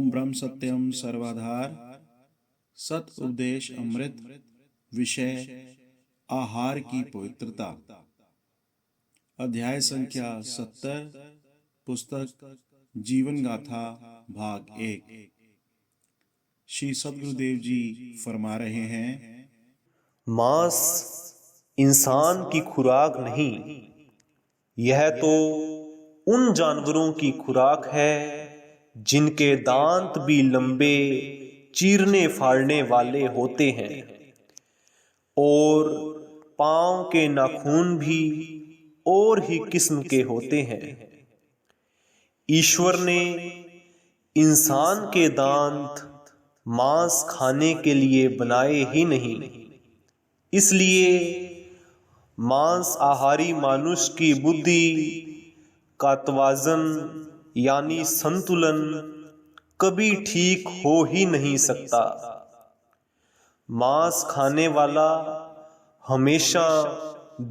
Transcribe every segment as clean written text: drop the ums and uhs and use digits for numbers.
ओम ब्रह्म सत्यम सर्वाधार सत उपदेश अमृत विषय आहार की पवित्रता। अध्याय संख्या 70 पुस्तक जीवन गाथा भाग 1। श्री सद्गुरुदेव जी फरमा रहे हैं, मांस इंसान की खुराक नहीं, यह तो उन जानवरों की खुराक है जिनके दांत भी लंबे चीरने फाड़ने वाले होते हैं और पांव के नाखून भी और ही किस्म के होते हैं। ईश्वर ने इंसान के दांत मांस खाने के लिए बनाए ही नहीं, इसलिए मांसाहारी मनुष्य की बुद्धि का तवाज़न यानी संतुलन कभी ठीक हो ही नहीं सकता। मांस खाने वाला हमेशा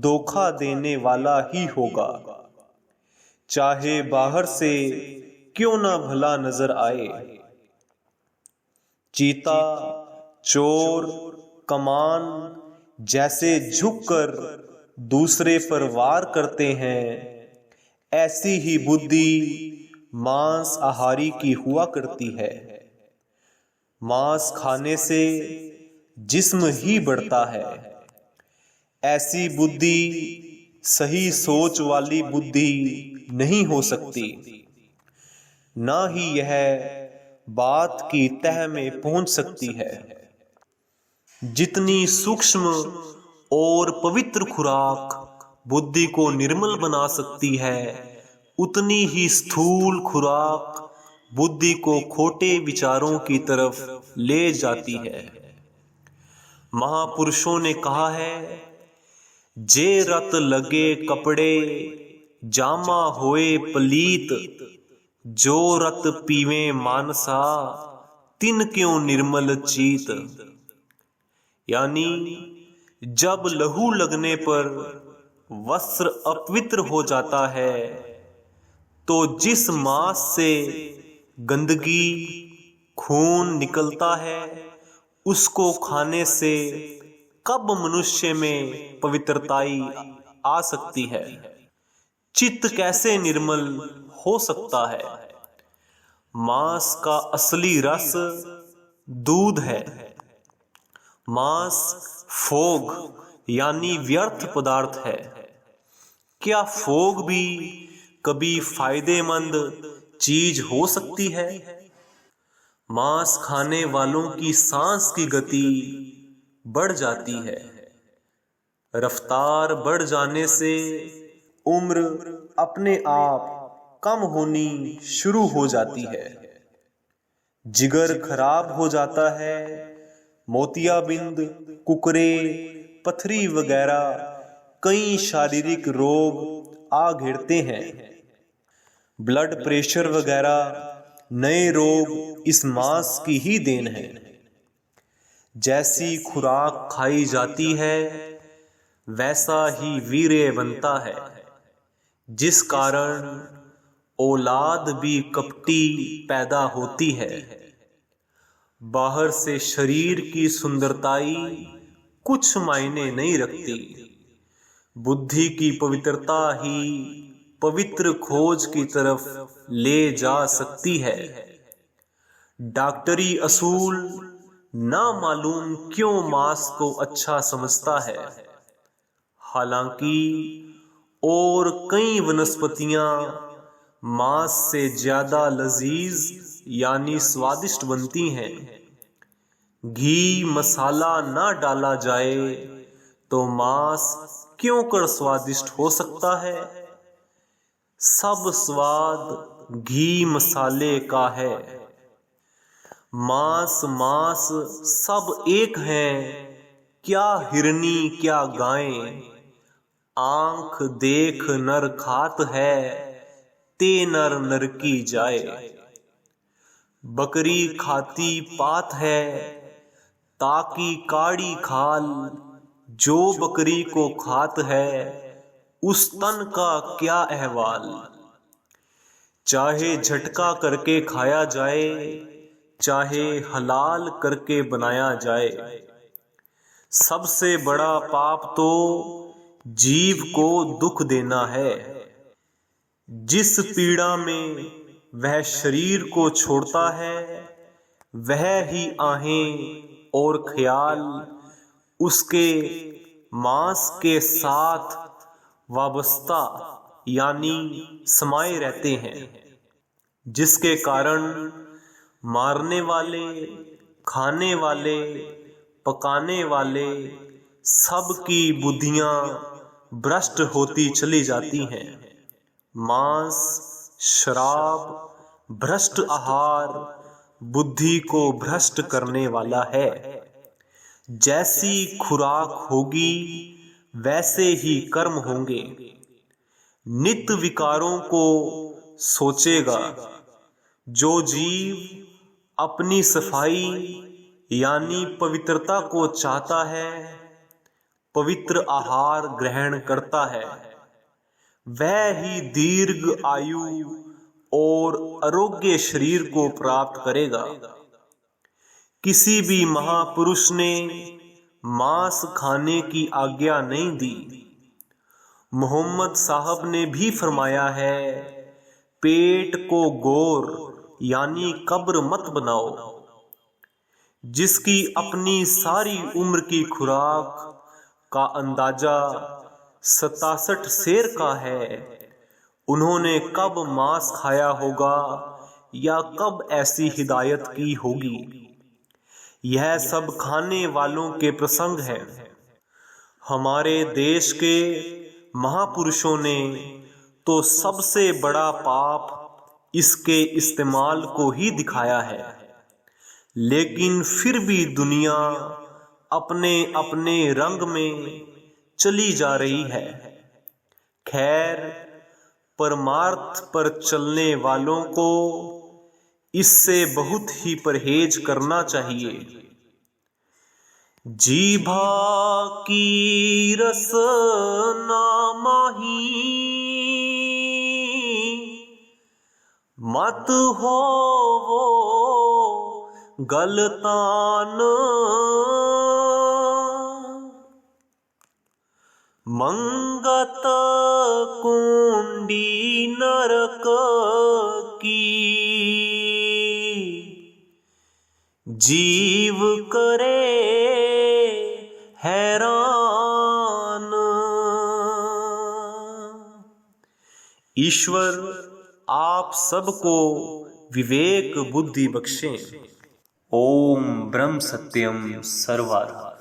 धोखा देने वाला ही होगा, चाहे बाहर से क्यों ना भला नजर आए। चीता, चोर, कमान जैसे झुककर दूसरे पर वार करते हैं, ऐसी ही बुद्धि मांसाहारी की हुआ करती है। मांस खाने से जिस्म ही बढ़ता है। ऐसी बुद्धि सही सोच वाली बुद्धि नहीं हो सकती, ना ही यह बात की तह में पहुंच सकती है। जितनी सूक्ष्म और पवित्र खुराक बुद्धि को निर्मल बना सकती है, उतनी ही स्थूल खुराक बुद्धि को खोटे विचारों की तरफ ले जाती है। महापुरुषों ने कहा है, जे रत लगे कपड़े जामा होए पलीत, जो रत पीवे मानसा तिन क्यों निर्मल चीत। यानी जब लहू लगने पर वस्त्र अपवित्र हो जाता है, तो जिस मांस से गंदगी खून निकलता है, उसको खाने से कब मनुष्य में पवित्रताई आ सकती है। चित्त कैसे निर्मल हो सकता है। मांस का असली रस दूध है। मांस फोग यानी व्यर्थ पदार्थ है। क्या फोग भी कभी फायदेमंद चीज हो सकती है। मांस खाने वालों की सांस की गति बढ़ जाती है। रफ्तार बढ़ जाने से उम्र अपने आप कम होनी शुरू हो जाती है। जिगर खराब हो जाता है। मोतियाबिंद, कुकरे, पथरी वगैरह कई शारीरिक रोग आ घिरते हैं। ब्लड प्रेशर वगैरह नए रोग इस मांस की ही देन है। जैसी खुराक खाई जाती है, वैसा ही वीर्य बनता है, जिस कारण औलाद भी कपटी पैदा होती है। बाहर से शरीर की सुंदरताई कुछ मायने नहीं रखती। बुद्धि की पवित्रता ही पवित्र खोज की तरफ ले जा सकती है। डॉक्टरी असूल ना मालूम क्यों मांस को अच्छा समझता है, हालांकि और कई वनस्पतियां मांस से ज्यादा लजीज यानी स्वादिष्ट बनती हैं। घी मसाला ना डाला जाए तो मांस क्यों कर स्वादिष्ट हो सकता है। सब स्वाद घी मसाले का है। मांस मांस सब एक हैं, क्या हिरनी क्या गायें। आंख देख नर खात है, ते नर नर की जाए। बकरी खाती पात है, ताकि काड़ी खाल। जो बकरी को खात है, उस तन का क्या अहवाल। चाहे झटका करके खाया जाए, चाहे हलाल करके बनाया जाए। सबसे बड़ा पाप तो जीव को दुख देना है। जिस पीड़ा में वह शरीर को छोड़ता है, वह ही आहें और ख्याल उसके मांस के साथ वाबस्ता यानी समाये रहते हैं, जिसके कारण मारने वाले, खाने वाले, पकाने वाले सबकी बुद्धियां भ्रष्ट होती चली जाती हैं। मांस, शराब, भ्रष्ट आहार बुद्धि को भ्रष्ट करने वाला है। जैसी खुराक होगी वैसे ही कर्म होंगे। नित विकारों को सोचेगा। जो जीव अपनी सफाई यानी पवित्रता को चाहता है, पवित्र आहार ग्रहण करता है, वह ही दीर्घ आयु और आरोग्य शरीर को प्राप्त करेगा। किसी भी महापुरुष ने मांस खाने की आज्ञा नहीं दी। मोहम्मद साहब ने भी फरमाया है, पेट को गोर यानी कब्र मत बनाओ। जिसकी अपनी सारी उम्र की खुराक का अंदाजा 67 सेर का है, उन्होंने कब मांस खाया होगा या कब ऐसी हिदायत की होगी। यह सब खाने वालों के प्रसंग है। हमारे देश के महापुरुषों ने तो सबसे बड़ा पाप इसके इस्तेमाल को ही दिखाया है, लेकिन फिर भी दुनिया अपने अपने रंग में चली जा रही है। खैर, परमार्थ पर चलने वालों को इससे बहुत ही परहेज करना चाहिए। जीभा की रसना माही, मत हो वो गलतान। मंगत कुंडी नरक की, जीव करे हैरान। ईश्वर आप सबको विवेक बुद्धि बख्शें। ओम ब्रह्म सत्यम सर्वधा।